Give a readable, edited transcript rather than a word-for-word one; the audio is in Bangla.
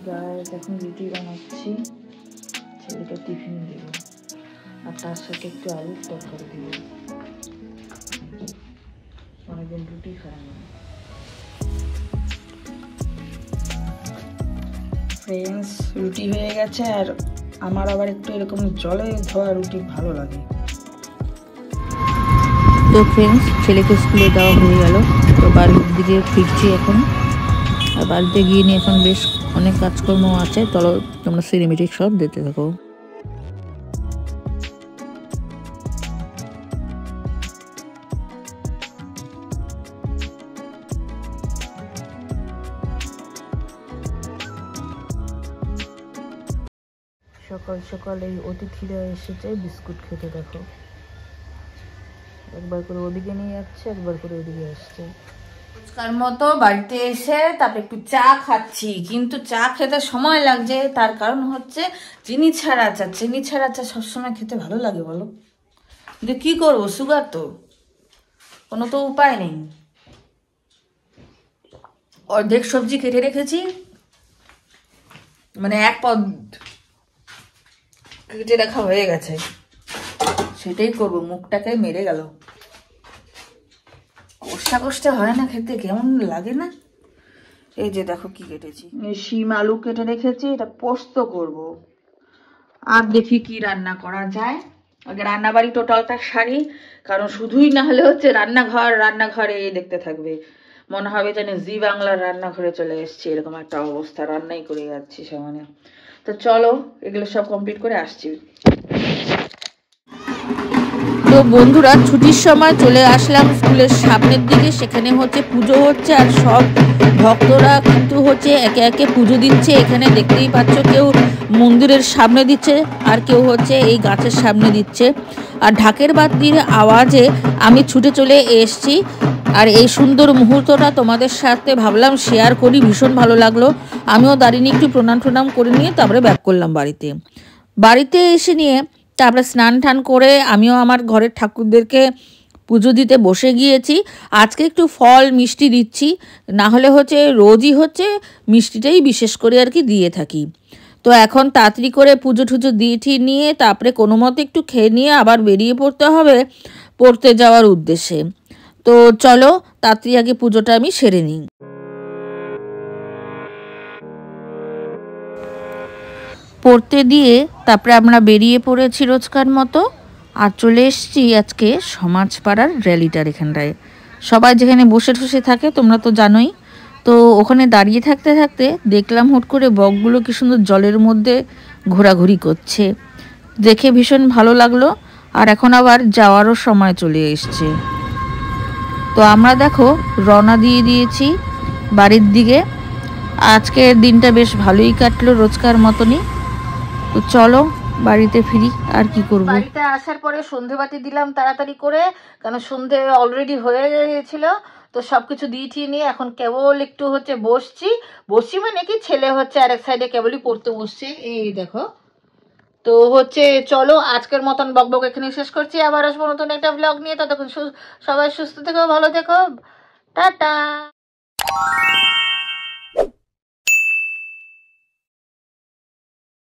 গায়ে এখন রুটি বানাচ্ছি, ছেলেকে টিফিন দেব, আর তার সাথে একটু আলুর তরকারি দেব। অনেকদিন রুটি খায় না। ফ্রেন্ডস, রুটি হয়ে গেছে, আর আমার আবার একটু এরকম জলে ধোয়া রুটি ভালো লাগে। তো ফ্রেন্ডস, ছেলেকে স্কুলে দেওয়া হয়ে গেল, তো বাড়ির দিকে ফিরছি এখন। আর বাড়িতে গিয়ে নিয়ে এখন বেশ অনেক কাজকর্ম আছে, চলো তোমরা সিনেমেটিক সব দেখতে থাকো। সকাল সকাল এই অতিথিরা এসেছে বিস্কুট খেতে, দেখো একবার করে ওদিকে নিয়ে যাচ্ছে, একবার করে ওদিকে আসছে। রোজকার মতো বাড়িতে এসে তারপরে একটু চা খাচ্ছি, কিন্তু চা খেতে সময় লাগছে, তার কারণ হচ্ছে চিনি ছাড়া চা। চিনি ছাড়া চা সবসময় খেতে ভালো লাগে বলো, কিন্তু কি করবো, সুগার তো, কোনো তো উপায় নেই। অর্ধেক সবজি কেটে রেখেছি, মানে এক পদ কেটে রাখা হয়ে গেছে, সেটাই করবো। মুখটাকে মেরে গেল, কষা কষা হয় না খেতে, কেমন লাগে না। এই যে দেখো কি কেটেছি, শিম আলু কেটে রেখেছি, এটা পোস্ত করব। আর দেখি কি রান্না করা যায়। আগে রান্নাবাড়ি টোটালটা সারি, কারণ শুধুই না হলে হচ্ছে রান্নাঘরে দেখতে থাকবে, মনে হবে যেন জি বাংলার রান্নাঘরে চলে এসেছি, এরকম একটা অবস্থা, রান্নাই করে যাচ্ছি সামনে। তো চলো এগুলো সব কমপ্লিট করে আসছি। তো বন্ধুরা, ছুটির সময় চলে আসলাম স্কুলের সামনের দিকে, সেখানে হচ্ছে পুজো হচ্ছে, আর সব ভক্তরা কিন্তু হচ্ছে একে একে পুজো দিচ্ছে। এখানে দেখতেই পাচ্ছ, কেউ মন্দিরের সামনে দিচ্ছে, আর কেউ হচ্ছে এই গাছের সামনে দিচ্ছে। আর ঢাকের বাদ্যির আওয়াজে আমি ছুটে চলে এসেছি, আর এই সুন্দর মুহূর্তটা তোমাদের সাথে ভাবলাম শেয়ার করি, ভীষণ ভালো লাগলো। আমিও দাঁড়িয়ে একটু প্রণাম করে নিয়ে তারপরে ব্যাক করলাম বাড়িতে এসে নিয়ে তারপরে স্নান টান করে আমিও আমার ঘরের ঠাকুরদেরকে পুজো দিতে বসে গিয়েছি। আজকে একটু ফল মিষ্টি দিচ্ছি, না হলে হচ্ছে রোজই হচ্ছে মিষ্টিটাই বিশেষ করে আর কি দিয়ে থাকি। তো এখন তাড়াতাড়ি করে পুজো টুজো দিয়ে নিয়ে তারপরে কোনো মতে একটু খেয়ে নিয়ে আবার বেরিয়ে পড়তে হবে পড়তে যাওয়ার উদ্দেশ্যে। তো চলো তাড়াতাড়ি আগে পুজোটা আমি সেরে নিই। পড়তে দিয়ে তারপরে আমরা বেরিয়ে পড়েছি রোজকার মতো, আর চলে এসেছি আজকে সমাজপাড়ার র্যালিটার এখানটায়। সবাই যেখানে বসে ঠসে থাকে তোমরা তো জানোই। তো ওখানে দাঁড়িয়ে থাকতে থাকতে দেখলাম হুট করে বকগুলো কি সুন্দর জলের মধ্যে ঘোরাঘুরি করছে, দেখে ভীষণ ভালো লাগলো। আর এখন আবার যাওয়ারও সময় চলে এসছে। তো আমরা দেখো রওনা দিয়ে দিয়েছি বাড়ির দিকে। আজকের দিনটা বেশ ভালোই কাটলো রোজকার মতনই। তো চলো বাড়িতে ফিরি, আর কি করব। বাড়িতে আসার পরে সন্ধেবাতি দিলাম তাড়াতাড়ি করে, কারণ সন্ধে অলরেডি হয়ে গিয়েছিল। তো সবকিছু দিয়ে নিয়ে এখন কেবল একটু হচ্ছে বসছি মানে কি, ছেলে হচ্ছে আরেক সাইডে কেবলই পড়তে বসছে, এই দেখো। তো হচ্ছে চলো আজকের মতন বকবক এখানে শেষ করছি, আবার আসবো নতুন একটা ব্লগ নিয়ে। ততক্ষণ সবাই সুস্থ থেকো, ভালো থেকো, টাটা।